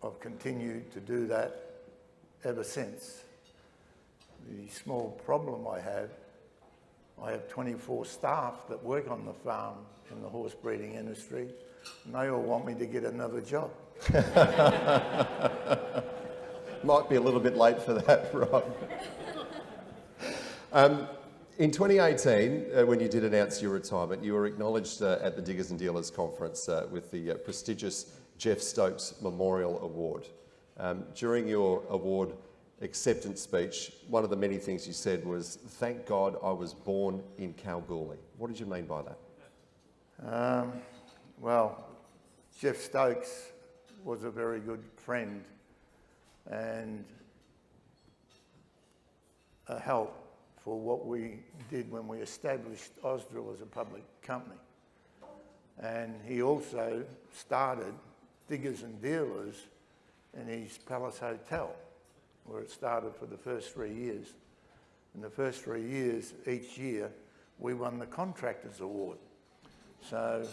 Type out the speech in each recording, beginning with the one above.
I've continued to do that ever since. The small problem I have 24 staff that work on the farm in the horse breeding industry, and they all want me to get another job. Might be a little bit late for that, Rob. In 2018, when you did announce your retirement, you were acknowledged at the Diggers and Dealers Conference with the prestigious Jeff Stokes Memorial Award. During your award acceptance speech, one of the many things you said was, "Thank God I was born in Kalgoorlie." What did you mean by that? Well, Jeff Stokes was a very good friend and a help for what we did when we established Ausdrill as a public company. And he also started Diggers and Dealers in his Palace Hotel, where it started for the first 3 years. In the first 3 years, each year, we won the Contractors Award. So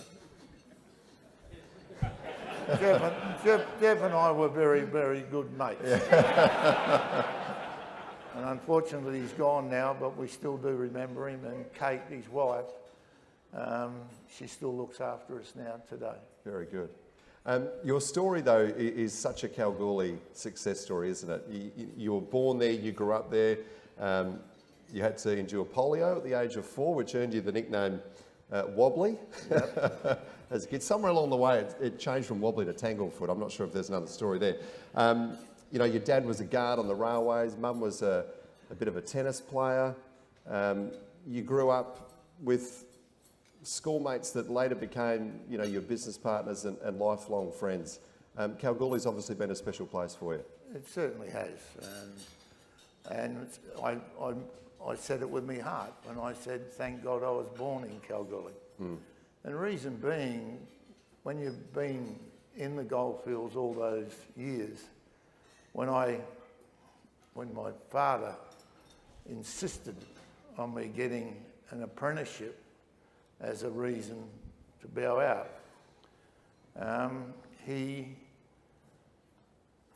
Jeff and I were very, very good mates. And unfortunately he's gone now, but we still do remember him. And Kate, his wife, she still looks after us now today. Very good. Your story, though, is such a Kalgoorlie success story, isn't it? You were born there, you grew up there, you had to endure polio at the age of 4, which earned you the nickname Wobbly. Yep. As a kid. Somewhere along the way, it changed from Wobbly to Tanglefoot. I'm not sure if there's another story there. You know, your dad was a guard on the railways, mum was a bit of a tennis player. You grew up with schoolmates that later became, you know, your business partners and lifelong friends. Kalgoorlie's obviously been a special place for you. It certainly has. And I said it with my heart when I said, thank God I was born in Kalgoorlie. Mm. And the reason being, when you've been in the goldfields all those years, when my father insisted on me getting an apprenticeship as a reason to bow out, he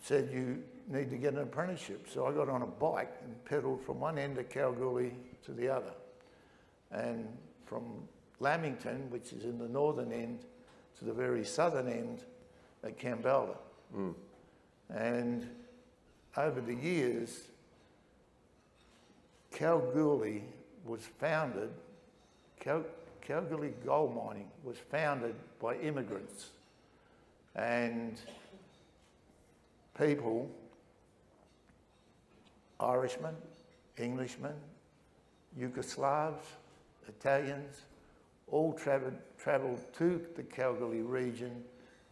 said, you need to get an apprenticeship. So I got on a bike and pedalled from one end of Kalgoorlie to the other. And from Lamington, which is in the northern end, to the very southern end at Kambalda. Mm. And over the years, Kalgoorlie was founded, Kalgoorlie gold mining was founded by immigrants and people, Irishmen, Englishmen, Yugoslavs, Italians, all travelled to the Kalgoorlie region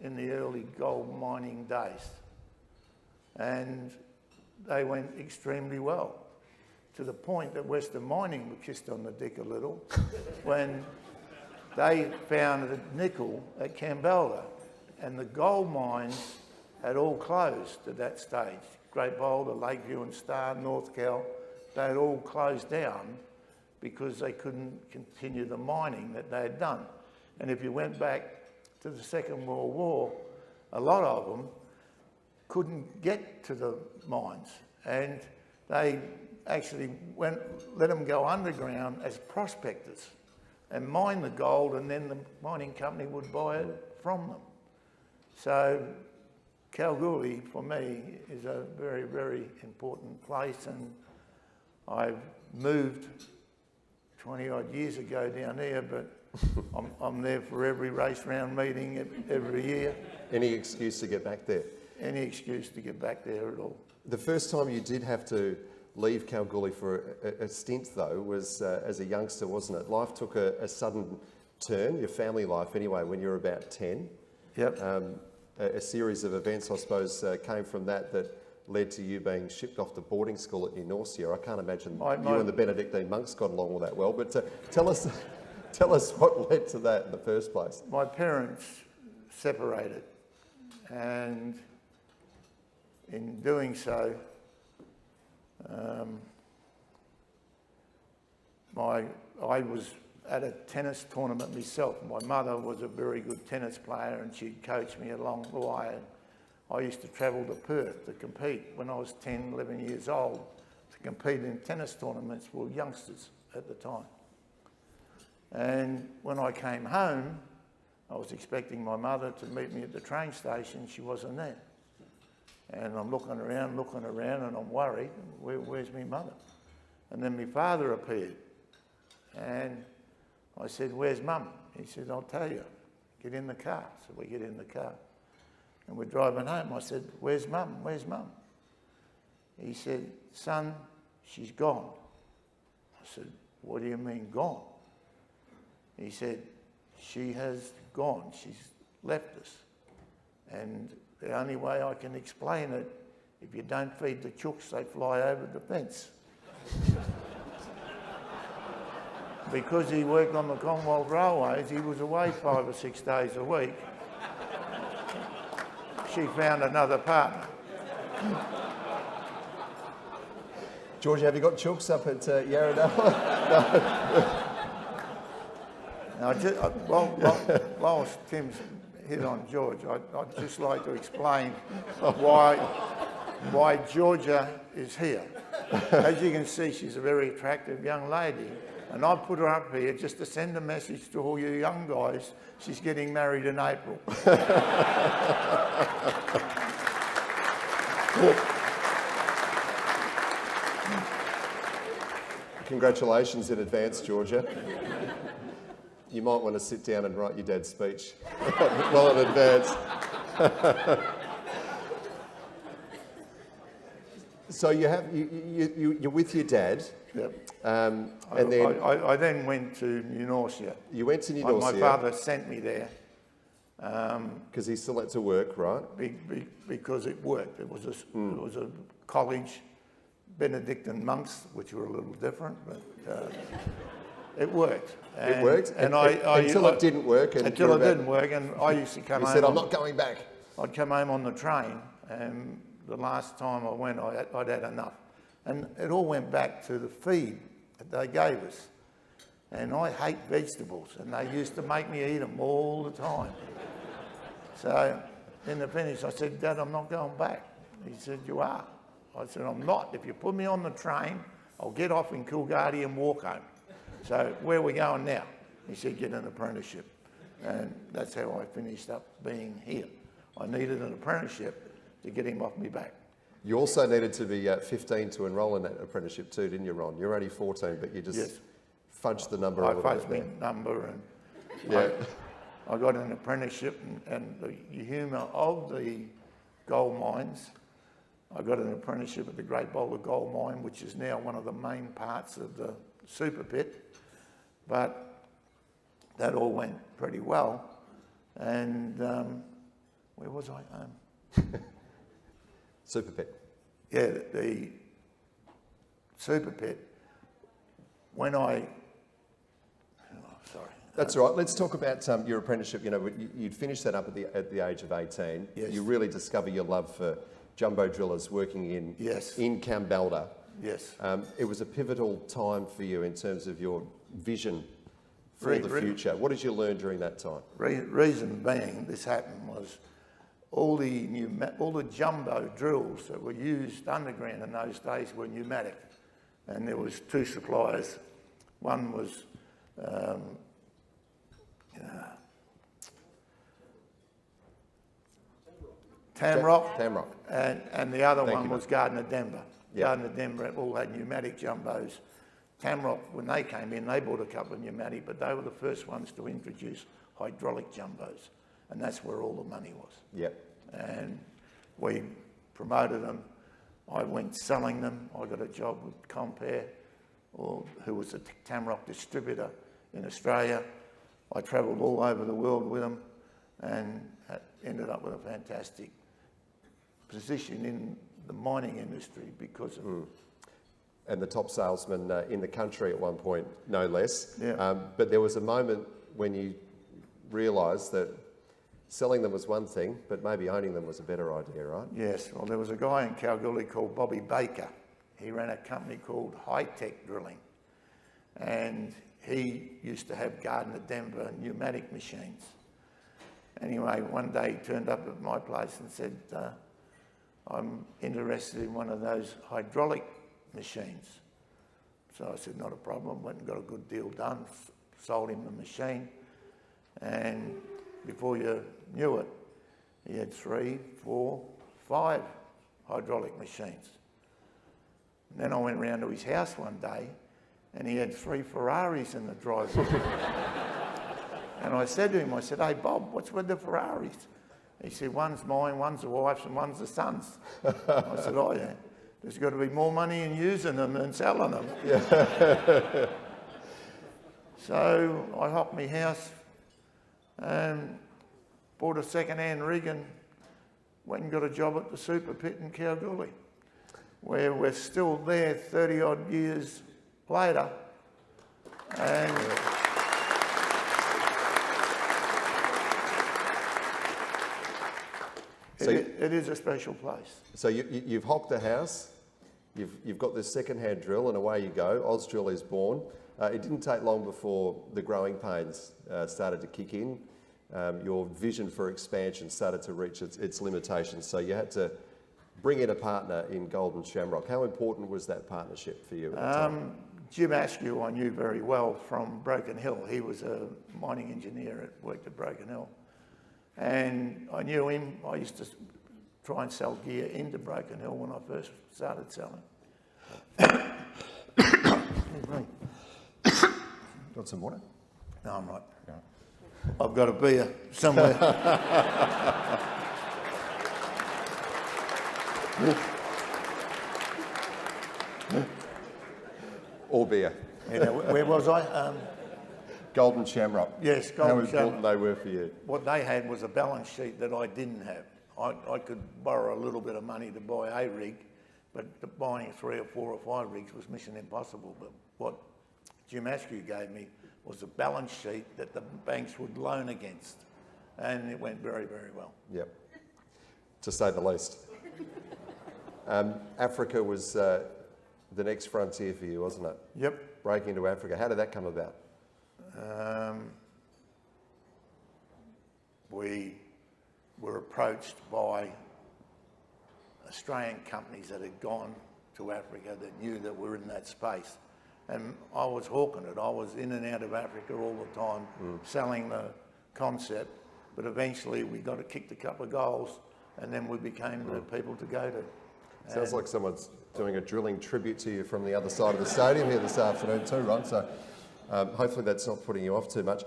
in the early gold mining days. And they went extremely well, to the point that Western Mining were kissed on the dick a little when they found the nickel at Kambalda, and the gold mines had all closed at that stage. Great Boulder, Lakeview and Star, North Cal, they had all closed down because they couldn't continue the mining that they had done. And if you went back to the Second World War, a lot of them couldn't get to the mines, and they actually let them go underground as prospectors and mine the gold, and then the mining company would buy it from them. So Kalgoorlie, for me, is a very, very important place, and I've moved 20-odd years ago down here, but I'm there for every race round meeting every year. Any excuse to get back there? Any excuse to get back there at all. The first time you did have to leave Kalgoorlie for a stint, though, was as a youngster, wasn't it? Life took a sudden turn, your family life anyway, when you were about 10. Yep. A series of events, I suppose, came from that led to you being shipped off to boarding school at Norcia. I can't imagine you and the Benedictine monks got along all that well, but tell us what led to that in the first place. My parents separated, and in doing so, I was at a tennis tournament myself. My mother was a very good tennis player, and she'd coached me along the way. And I used to travel to Perth to compete when I was 10, 11 years old, to compete in tennis tournaments for youngsters at the time. And when I came home, I was expecting my mother to meet me at the train station. She wasn't there. And I'm looking around, and I'm worried, where's my mother? And then my father appeared. And I said, where's Mum? He said, I'll tell you, get in the car. So we get in the car. And we're driving home. I said, where's Mum? Where's Mum? He said, son, she's gone. I said, what do you mean gone? He said, she has gone. She's left us. And the only way I can explain it, if you don't feed the chooks, they fly over the fence. Because he worked on the Commonwealth Railways, he was away 5 or 6 days a week. She found another partner. George, have you got chooks up at Yarradale? Now, whilst Tim's hit on George, I'd just like to explain why Georgia is here. As you can see, she's a very attractive young lady, and I put her up here just to send a message to all you young guys. She's getting married in April. Congratulations in advance, Georgia. You might want to sit down and write your dad's speech well in advance. So you're with your dad. Yep. And then I then went to New Norcia. You went to New Norcia. My father sent me there. Because he still had to work, right? Because it worked. It was a college, Benedictine monks, which were a little different, but it worked. It worked? Until it didn't work? Until it didn't work, and I used to come home. He said, I'm not going back. I'd come home on the train, and the last time I went, I'd had enough. And it all went back to the feed that they gave us. And I hate vegetables, and they used to make me eat them all the time. So in the finish, I said, Dad, I'm not going back. He said, you are. I said, I'm not. If you put me on the train, I'll get off in Kalgoorlie and walk home. So where are we going now? He said, get an apprenticeship. And that's how I finished up being here. I needed an apprenticeship to get him off me back. You also needed to be 15 to enrol in that apprenticeship too, didn't you, Ron? You're only 14, but you just fudged the number a little bit. I fudged the number, and yeah. I got an apprenticeship, and the humour of the gold mines, I got an apprenticeship at the Great Boulder Gold Mine, which is now one of the main parts of the super pit. But that all went pretty well. And where was I? Super pit. Yeah, the super pit. When sorry. That's all right. Let's talk about your apprenticeship. You know, you'd finished that up at the age of 18. Yes. You really discover your love for jumbo drillers working in Kambalda. Yes. It was a pivotal time for you in terms of your vision for the future. What did you learn during that time? Reason being this happened was all the jumbo drills that were used underground in those days were pneumatic, and there was two suppliers. One was Tamrock, and the other one was Gardner Denver. Yep. Gardner Denver all had pneumatic jumbos. Tamrock, when they came in, they bought a couple of pneumatic, but they were the first ones to introduce hydraulic jumbos, and that's where all the money was. Yep. And we promoted them. I went selling them. I got a job with Compare, who was a Tamrock distributor in Australia. I travelled all over the world with them, and ended up with a fantastic position in the mining industry because of and the top salesman in the country at one point, no less. Yeah. But there was a moment when you realised that selling them was one thing, but maybe owning them was a better idea, right? Yes. Well, there was a guy in Kalgoorlie called Bobby Baker. He ran a company called High Tech Drilling, and he used to have Gardner Denver pneumatic machines. Anyway, one day he turned up at my place and said, I'm interested in one of those hydraulic machines. So I said, not a problem. Went and got a good deal done, sold him the machine. And before you knew it, he had 3, 4, 5 hydraulic machines. And then I went round to his house one day and he had 3 Ferraris in the driveway. And I said to him, I said, hey Bob, what's with the Ferraris? He said, one's mine, one's the wife's and one's the son's. I said, oh yeah, there's got to be more money in using them than selling them. Yeah. So I hopped my house and bought a second-hand rig and went and got a job at the super pit in Kalgoorlie, where we're still there 30 odd years later. And it is a special place. So you've hocked the house, you've got this second-hand drill, and away you go. Ausdrill is born. It didn't take long before the growing pains started to kick in. Your vision for expansion started to reach its limitations, so you had to bring in a partner in Golden Shamrock. How important was that partnership for you at the time? Jim Askew I knew very well from Broken Hill. He was a mining engineer worked at Broken Hill. And I knew him. I used to try and sell gear into Broken Hill when I first started selling. Got some water? No, I'm right. No. I've got a beer somewhere. Or beer. Yeah, where was I? Golden Shamrock. Yes, Golden Shamrock. How important they were for you? What they had was a balance sheet that I didn't have. I could borrow a little bit of money to buy a rig, but buying 3 or 4 or 5 rigs was mission impossible. But what Jim Askew gave me was a balance sheet that the banks would loan against, and it went very, very well. Yep, to say the least. Africa was the next frontier for you, wasn't it? Yep. Breaking into Africa. How did that come about? We were approached by Australian companies that had gone to Africa that knew that we're in that space. And I was hawking it. I was in and out of Africa all the time, selling the concept. But eventually we got to kick a couple of goals, and then we became the people to go to. Sounds like someone's doing a drilling tribute to you from the other side of the stadium here this afternoon too, Ron. So hopefully that's not putting you off too much.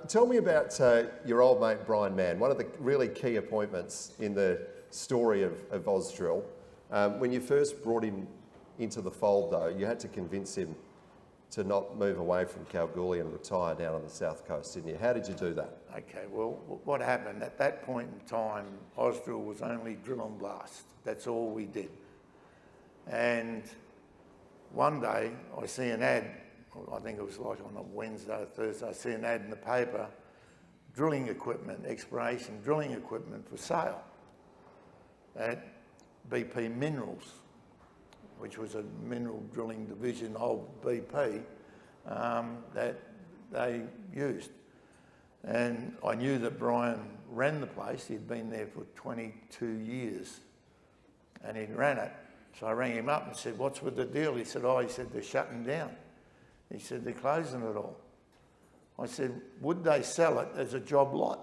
Tell me about your old mate Brian Mann, one of the really key appointments in the story of Ausdrill. When you first brought him into the fold though, you had to convince him to not move away from Kalgoorlie and retire down on the south coast, didn't you? How did you do that? Okay, well, what happened at that point in time, Ausdrill was only drill and blast. That's all we did. And one day I see an ad, I think it was like on a Wednesday or Thursday, I see an ad in the paper, drilling equipment, exploration drilling equipment for sale at BP Minerals, which was a mineral drilling division of BP that they used. And I knew that Brian ran the place. He'd been there for 22 years and he'd ran it. So I rang him up and said, what's with the deal? He said, they're shutting down. He said, they're closing it all. I said, would they sell it as a job lot?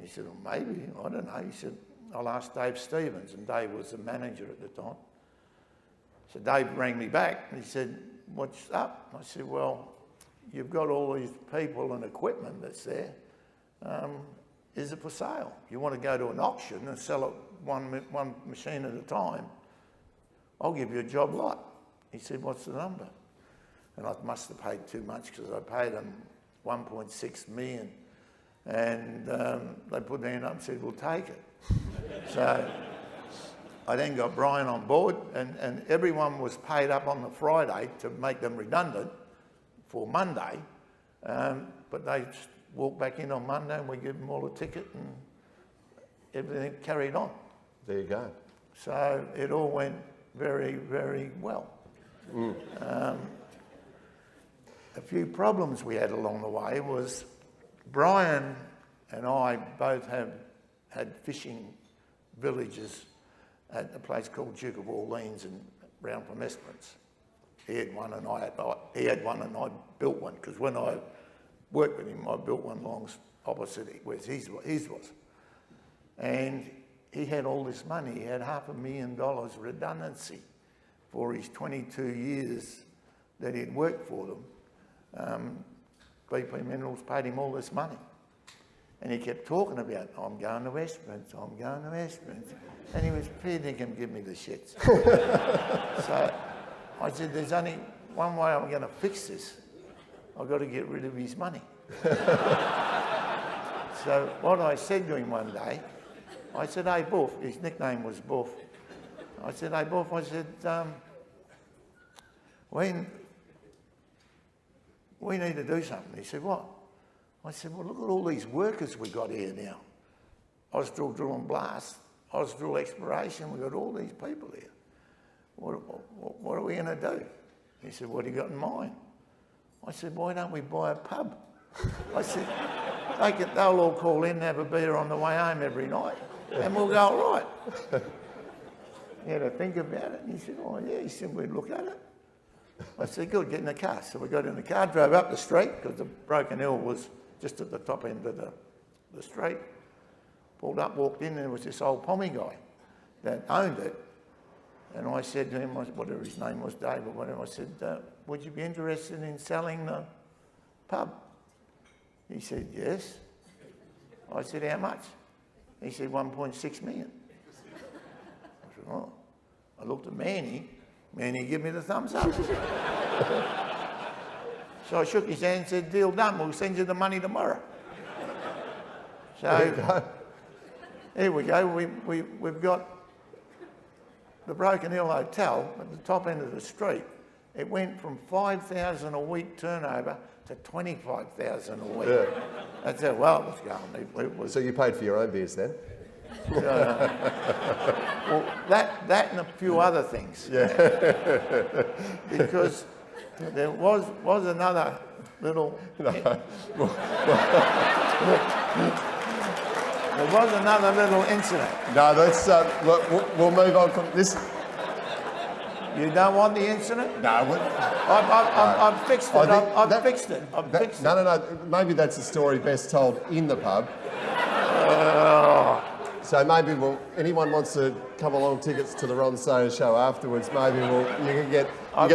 He said, well, maybe, I don't know. He said, I'll ask Dave Stevens, and Dave was the manager at the time. So Dave rang me back and he said, what's up? I said, well, you've got all these people and equipment that's there. Is it for sale? You want to go to an auction and sell it one machine at a time? I'll give you a job lot. He said, what's the number? And I must have paid too much because I paid them 1.6 million. And they put their hand up and said, we'll take it. So I then got Brian on board, and everyone was paid up on the Friday to make them redundant for Monday. But they just walked back in on Monday and we gave them all a ticket and everything carried on. There you go. So it all went very, very well. A few problems we had along the way was Brian and I both have had fishing villages at a place called Duke of Orleans and round from Esperance. He had one and I built one, because when I worked with him, I built one along opposite where his was. And he had all this money. He had $500,000 redundancy for his 22 years that he'd worked for them. BP Minerals paid him all this money. And he kept talking about, I'm going to Esperance, I'm going to Esperance. And he was fair dinkum give me the shits. So I said, there's only one way I'm going to fix this. I've got to get rid of his money. So what I said to him one day, I said, hey, Buff, his nickname was Buff. I said, hey, Buff, I said, we need to do something. He said, what? I said, well, look at all these workers we got here now. Ausdrill, Drill and Blast, Ausdrill Exploration, we've got all these people here. What are we going to do? He said, what have you got in mind? I said, why don't we buy a pub? I said, they'll all call in and have a beer on the way home every night, and we'll go, all right. He had to think about it, and he said, oh yeah, he said, we'd look at it. I said, good, get in the car. So we got in the car, drove up the street, because the Broken Hill was just at the top end of the street. Pulled up, walked in, and there was this old pommy guy that owned it. And I said to him, whatever his name was, Dave or whatever, I said, would you be interested in selling the pub? He said, yes. I said, how much? He said, 1.6 million. I said, oh. I looked at Manny. Manny gave me the thumbs up. So I shook his hand and said, deal done, we'll send you the money tomorrow. So here we go, we've got the Broken Hill Hotel at the top end of the street. It went from 5,000 a week turnover to 25,000 a week. Yeah. That's how well it was going. It was, so you paid for your own beers then? well, that and a few other things. Yeah. Because there was another little... There was another little incident. No, that's... we'll move on from this. You don't want the incident? No. I've fixed it. I've fixed it. No. Maybe that's a story best told in the pub. So maybe anyone wants to come along, tickets to the Ron Sayer show afterwards, maybe you can get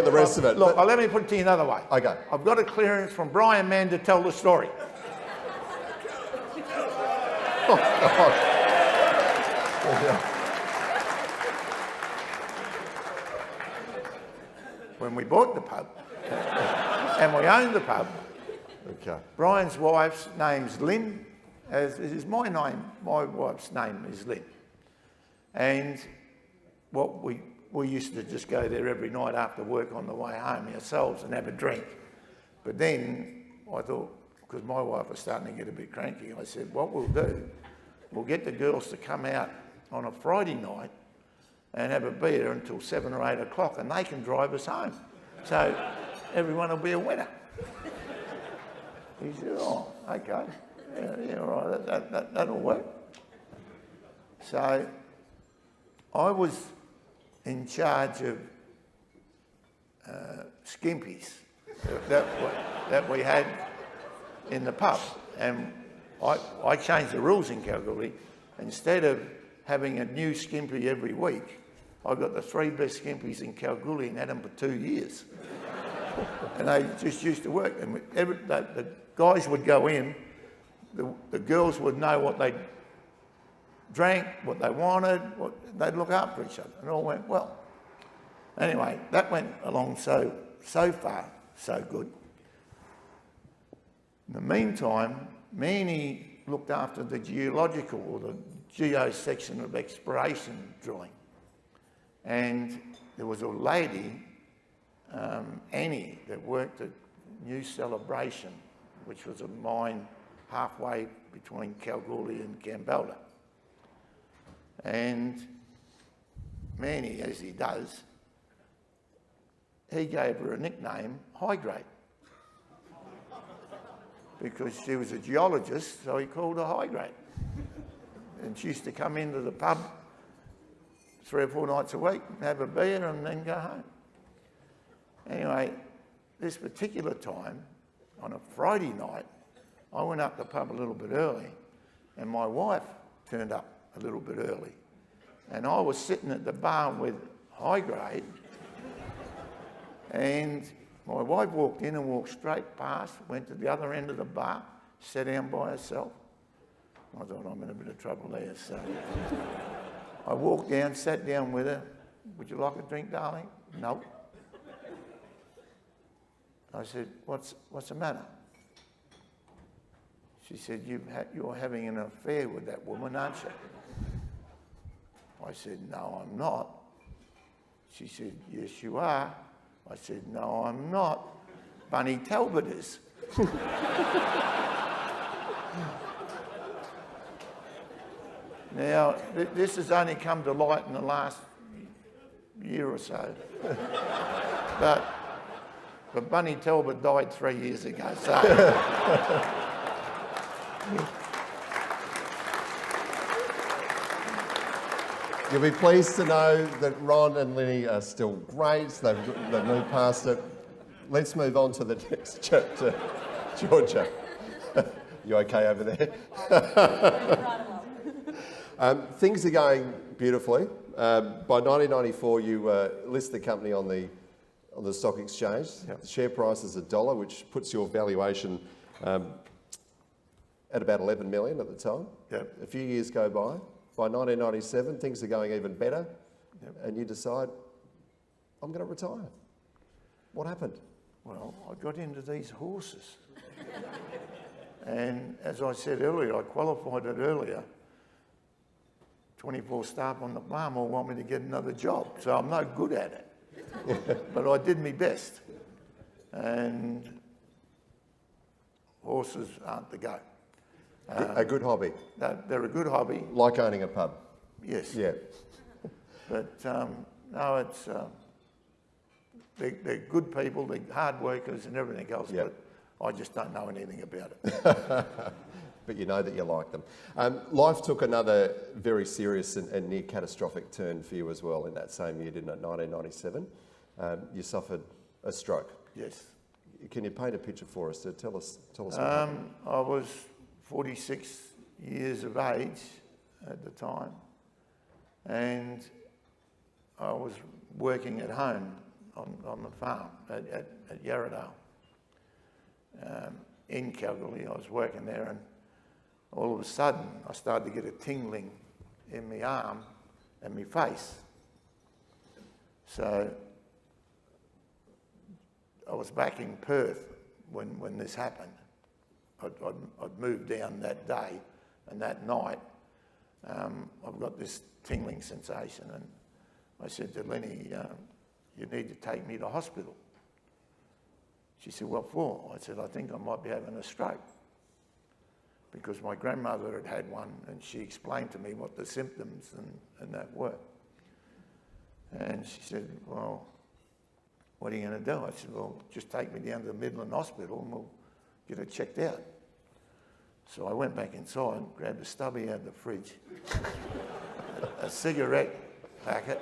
the rest of it. Look, let me put it to you another way. Okay. I've got a clearance from Brian Mann to tell the story. Oh, God. Yeah. When we bought the pub and we owned the pub, okay. Brian's wife's name's Lynn, as is my name. My wife's name is Lynn. And what we used to just go there every night after work on the way home ourselves and have a drink. But then I thought, because my wife was starting to get a bit cranky, I said, what we'll do, we'll get the girls to come out on a Friday night and have a beer until 7 or 8 o'clock, and they can drive us home. So everyone will be a winner. He said, oh, okay. Yeah, all right, that'll work. So I was in charge of skimpies that we had in the pub. And I changed the rules in Kalgoorlie. Instead of having a new skimpy every week, I got the 3 best skimpies in Kalgoorlie and had them for 2 years. And they just used to work. And the guys would go in, the girls would know what they drank, what they wanted, they'd look after each other, and it all went well. Anyway, that went along so far, so good. In the meantime, Manny looked after the geological or the geo section of exploration drilling. And there was a lady, Annie, that worked at New Celebration, which was a mine halfway between Kalgoorlie and Kambalda. And Manny, as he does, he gave her a nickname, High Grade. because she was a geologist, so he called her high grade. And she used to come into the pub 3 or 4 nights a week, have a beer and then go home. Anyway, this particular time, on a Friday night, I went up the pub a little bit early and my wife turned up a little bit early. And I was sitting at the bar with high grade and my wife walked in and walked straight past, went to the other end of the bar, sat down by herself. I thought, I'm in a bit of trouble there. So I walked down, sat down with her. Would you like a drink, darling? No. I said, what's the matter? She said, you're having an affair with that woman, aren't you? I said, no, I'm not. She said, yes, you are. I said, no, I'm not. Bunny Talbot is. Now, this has only come to light in the last year or so. But Bunny Talbot died 3 years ago, so... You'll be pleased to know that Ron and Linny are still great. They've moved past it. Let's move on to the next chapter. Georgia, you okay over there? Things are going beautifully. By 1994, you list the company on the stock exchange. Yep. The share price is $1, which puts your valuation at about 11 million at the time. Yep. A few years go by. By 1997, things are going even better, yep. And you decide, I'm going to retire. What happened? Well, I got into these horses. And as I said earlier, I qualified it earlier. 24 staff on the farm all want me to get another job, so I'm no good at it. But I did my best. And horses aren't the go. A good hobby. They're a good hobby. Like owning a pub. Yes. Yeah. But no, it's they're good people, they're hard workers and everything else. Yep. But I just don't know anything about it. But you know that you like them. Life took another very serious and near catastrophic turn for you as well in that same year, didn't it? 1997. You suffered a stroke. Yes. Can you paint a picture for us? Tell us what happened. I was 46 years of age at the time, and I was working at home on the farm at Yarradale. In Kalgoorlie, I was working there, and all of a sudden I started to get a tingling in my arm and my face. So I was back in Perth when this happened. I'd moved down that day, and that night I've got this tingling sensation, and I said to Lenny, you need to take me to hospital. She said, what for? I said, I think I might be having a stroke. Because my grandmother had one, and she explained to me what the symptoms and that were. And she said, well, what are you going to do? I said, well, just take me down to the Midland Hospital and we'll get it checked out. So I went back inside, grabbed a stubby out of the fridge, a cigarette packet,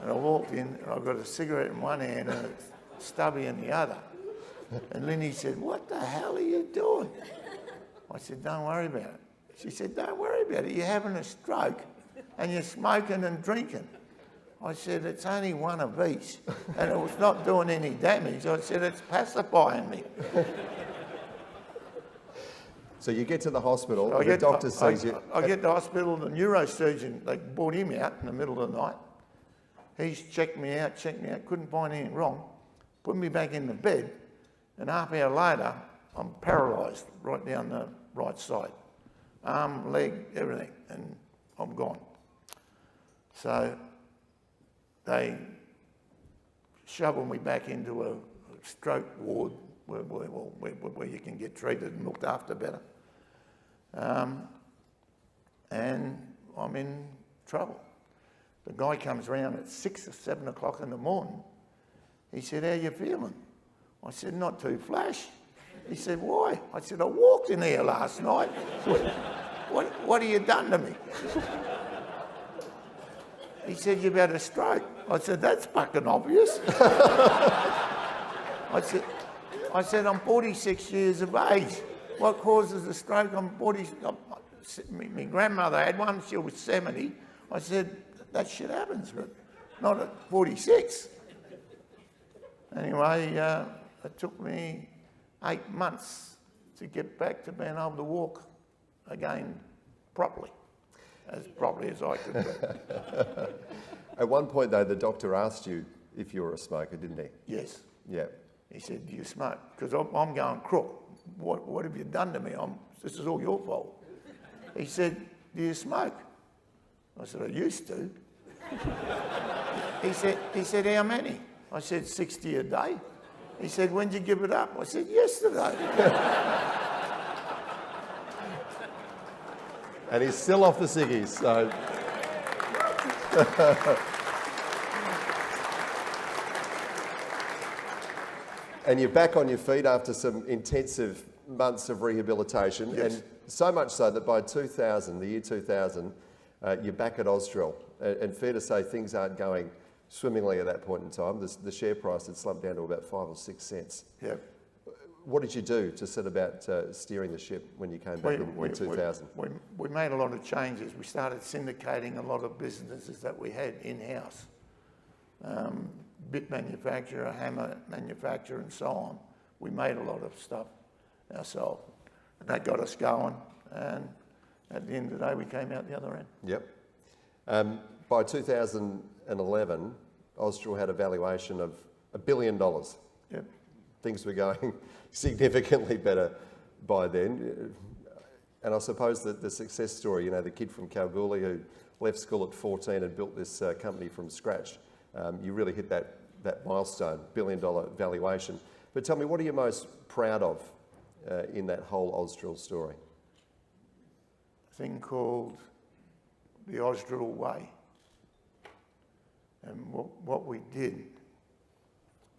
and I walked in, and I've got a cigarette in one hand and a stubby in the other. And Linny said, what the hell are you doing? I said, don't worry about it. She said, don't worry about it. You're having a stroke and you're smoking and drinking. I said, it's only one of each, and it was not doing any damage. I said, it's pacifying me. So you get to the hospital, the doctor sees you. I get to the hospital, the neurosurgeon, they brought him out in the middle of the night. He's checked me out, couldn't find anything wrong, put me back in the bed, and half an hour later, I'm paralysed right down the right side. Arm, leg, everything, and I'm gone. So they shoveled me back into a stroke ward where you can get treated and looked after better. And I'm in trouble. The guy comes around at 6 or 7 o'clock in the morning. He said, how you feeling? I said, not too flash. He said, why? I said, I walked in here last night. What have you done to me? He said, you've had a stroke. I said, that's fucking obvious. I said, I'm 46 years of age. What causes a stroke? My grandmother had one, she was 70. I said, that shit happens, but not at 46. Anyway, it took me 8 months to get back to being able to walk again properly as I could do. At one point, though, the doctor asked you if you were a smoker, didn't he? Yes. Yeah. He said, do you smoke? Because I'm going crook. What have you done to me? This is all your fault. He said, do you smoke? I said, I used to. He said, how many? I said, 60 a day. He said, when did you give it up? I said, yesterday. And he's still off the ciggies, so... And you're back on your feet after some intensive months of rehabilitation, yes. And so much so that by 2000, the year 2000, you're back at Ausdrill. And fair to say, things aren't going swimmingly at that point in time. The share price had slumped down to about 5 or 6 cents. Yep. What did you do to set about steering the ship when you came back in 2000? We made a lot of changes. We started syndicating a lot of businesses that we had in-house. Bit manufacturer, hammer manufacturer, and so on. We made a lot of stuff ourselves. And that got us going. And at the end of the day, we came out the other end. Yep. By 2011, Ausdrill had a valuation of $1 billion. Yep. Things were going significantly better by then. And I suppose that the success story, you know, the kid from Kalgoorlie who left school at 14 and built this company from scratch, you really hit that milestone, $1 billion valuation. But tell me, what are you most proud of in that whole Ausdrill story? A thing called the Ausdrill way. And what we did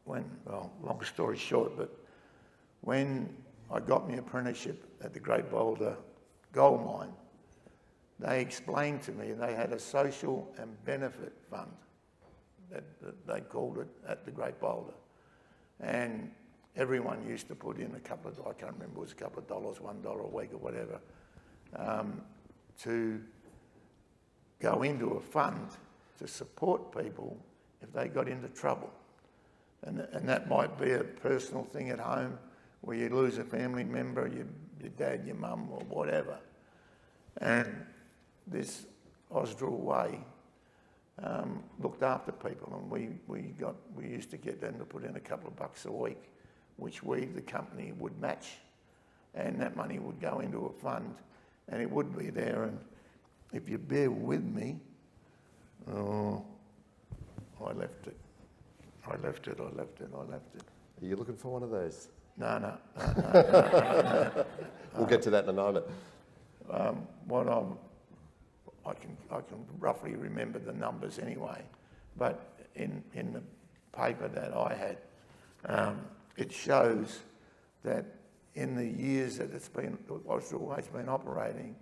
long story short, but when I got my apprenticeship at the Great Boulder gold mine, they explained to me they had a social and benefit fund that they called it at the Great Boulder. And everyone used to put in a couple of, I can't remember, it was a couple of dollars, $1 a week or whatever, to go into a fund to support people if they got into trouble. And that might be a personal thing at home where you lose a family member, your dad, your mum, or whatever. And this Ausdrill way looked after people, and we used to get them to put in a couple of bucks a week, which we, the company, would match, and that money would go into a fund, and it would be there. And if you bear with me, I left it. Are you looking for one of those? No. We'll get to that in a moment. I can roughly remember the numbers anyway, but in the paper that I had, it shows that in the years that Ausdrill has been operating,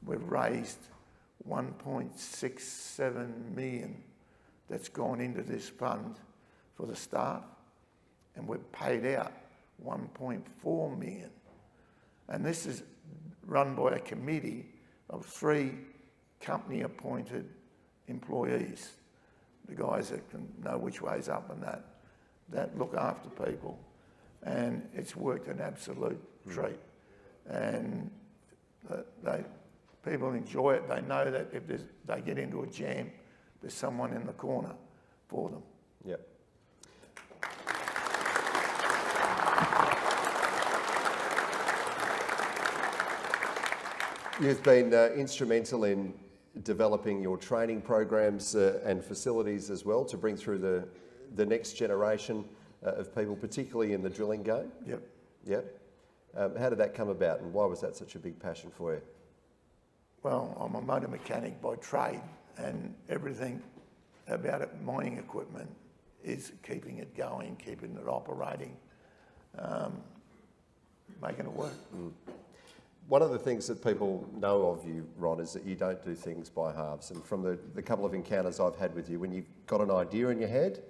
we've raised 1.67 million that's gone into this fund for the staff, and we've paid out 1.4 million. And this is run by a committee of 3 company-appointed employees, the guys that can know which way's up and that look after people. And it's worked an absolute treat. And people enjoy it. They know that if they get into a jam, there's someone in the corner for them. Yep. You've been instrumental in developing your training programs and facilities as well to bring through the next generation of people, particularly in the drilling game. Yep. Yep. How did that come about, and why was that such a big passion for you? Well, I'm a motor mechanic by trade, and everything about it, mining equipment is keeping it going, keeping it operating. making it work. One of the things that people know of you, Ron, is that you don't do things by halves. And from the couple of encounters I've had with you, when you've got an idea in your head,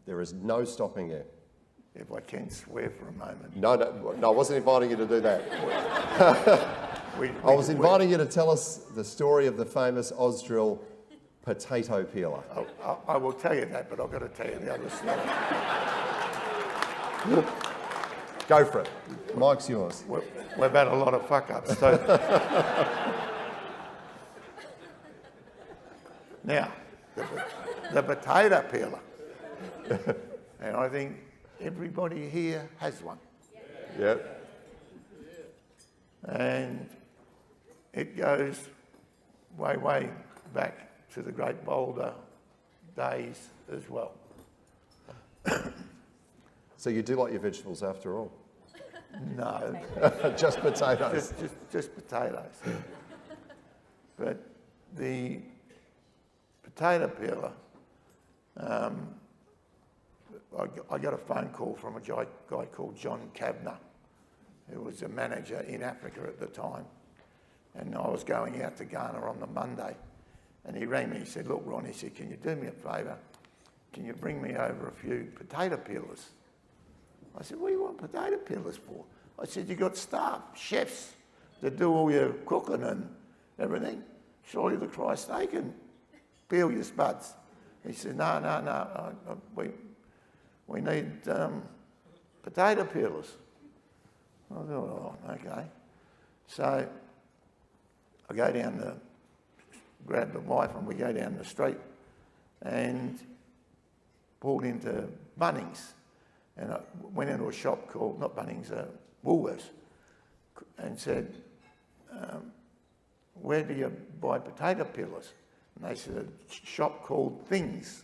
there is no stopping you. If I can swear for a moment. No, I wasn't inviting you to do that. I was inviting you to tell us the story of the famous Ausdrill potato peeler. I will tell you that, but I've got to tell you the other story. Go for it. Mike's yours. We've had a lot of fuck-ups too. Now, the potato peeler. And I think everybody here has one. Yep. And it goes way, way back to the Great Boulder days as well. So you do like your vegetables after all? No, Just potatoes? just potatoes. But the potato peeler, I got a phone call from a guy called John Kavanagh, who was a manager in Africa at the time. And I was going out to Ghana on the Monday, and he rang me. He said, "Look, Ron," he said, "can you do me a favour? Can you bring me over a few potato peelers?" I said, "What do you want potato peelers for?" I said, "You got staff, chefs, that do all your cooking and everything. Surely the Christ they can peel your spuds." He said, No, we need potato peelers. I thought, "Oh, okay." So I go down to grab the wife and we go down the street and pulled into Bunnings. And I went into a shop called, not Bunnings, Woolworths, and said, "Where do you buy potato peelers?" And they said, "A shop called Things,"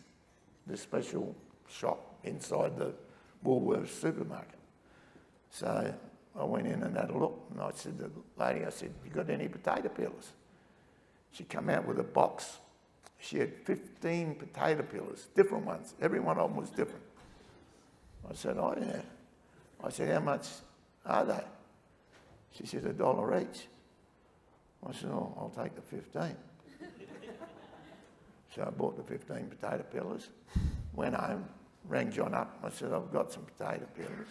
the special shop inside the Woolworths supermarket. So I went in and had a look, and I said to the lady, "You got any potato peelers?" She come out with a box. She had 15 potato peelers, different ones. Every one of them was different. I said, "Oh, yeah." I said, "How much are they?" She said, $1 each. I said, "Oh, I'll take the 15. So I bought the 15 potato peelers, went home, rang John up. I said, "I've got some potato peelers."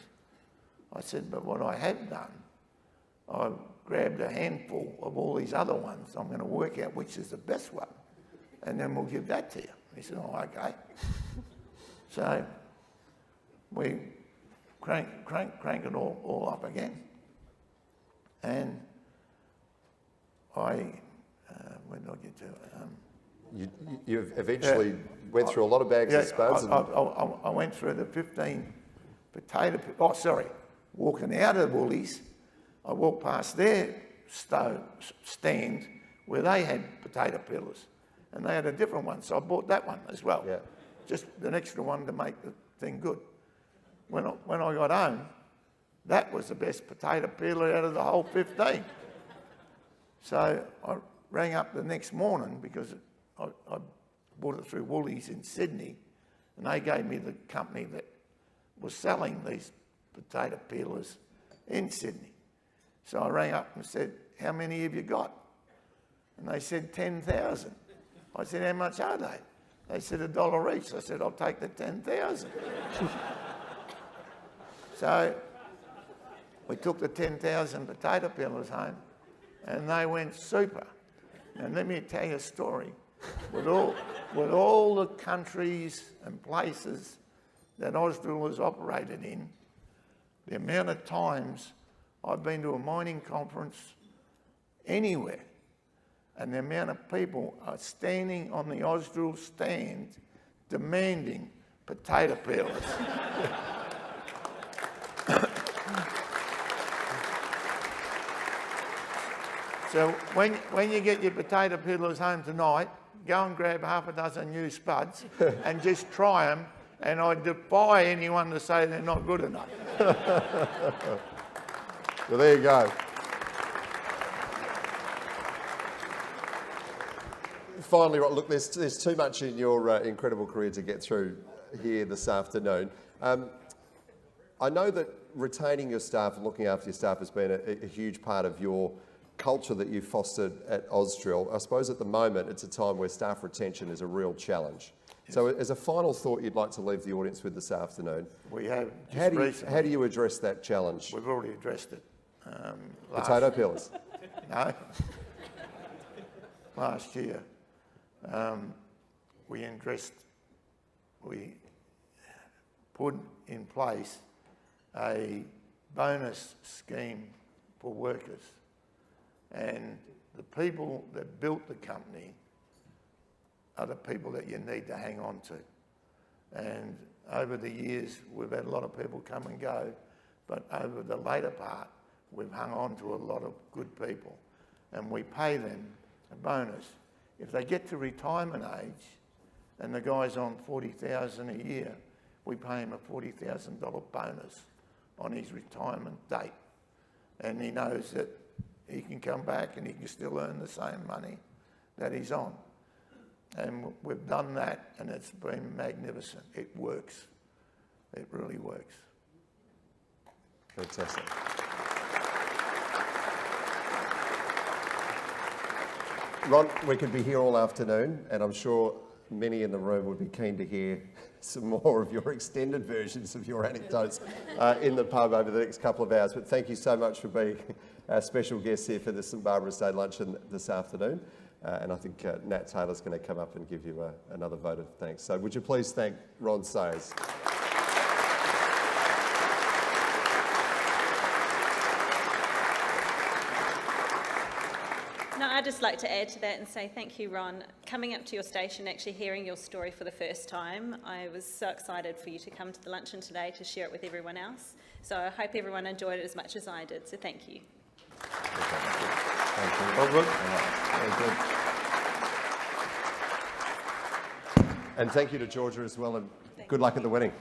I said, "But what I had done, I grabbed a handful of all these other ones. I'm going to work out which is the best one, and then we'll give that to you." He said, "Oh, okay." So we crank it all up again. And where did I get to? You eventually went through a lot of bags of spuds. I went through the 15 walking out of Woolies, I walked past their stand where they had potato peelers, and they had a different one, so I bought that one as well. Yeah. Just an extra one to make the thing good. When I got home, that was the best potato peeler out of the whole 15. So I rang up the next morning because I bought it through Woolies in Sydney, and they gave me the company that was selling these potato peelers in Sydney. So I rang up and said, "How many have you got?" And they said 10,000. I said, "How much are they?" They said $1 each. I said, "I'll take the 10,000. So we took the 10,000 potato peelers home, and they went super. And let me tell you a story. With all the countries and places that Ausdrill has operated in, the amount of times I've been to a mining conference anywhere, and the amount of people are standing on the Ausdrill stand demanding potato peelers. So when you get your potato peelers home tonight, go and grab half a dozen new spuds and just try them, and I defy anyone to say they're not good enough. Well, there you go. Finally, look, there's too much in your incredible career to get through here this afternoon. I know that retaining your staff and looking after your staff has been a huge part of your culture that you've fostered at Ausdrill. I suppose at the moment it's a time where staff retention is a real challenge. Yes. So as a final thought you'd like to leave the audience with this afternoon, We have how do you address that challenge? We've already addressed it. Potato peelers? No. Last year, we put in place a bonus scheme for workers. And the people that built the company are the people that you need to hang on to. And over the years, we've had a lot of people come and go, but over the later part, we've hung on to a lot of good people. And we pay them a bonus. If they get to retirement age, and the guy's on $40,000 a year, we pay him a $40,000 bonus on his retirement date. And he knows that he can come back and he can still earn the same money that he's on. And we've done that, and it's been magnificent. It works. It really works. Fantastic. Ron, we could be here all afternoon, and I'm sure many in the room would be keen to hear some more of your extended versions of your anecdotes in the pub over the next couple of hours. But thank you so much for being our special guest here for the St Barbara's Day Luncheon this afternoon. And I think Nat Taylor's going to come up and give you another vote of thanks. So would you please thank Ron Sayers? I'd just like to add to that and say thank you, Ron. Coming up to your station, actually hearing your story for the first time, I was so excited for you to come to the luncheon today to share it with everyone else. So I hope everyone enjoyed it as much as I did, so thank you. Thank you. Well, good. Very good. And thank you to Georgia as well, and good luck at the wedding.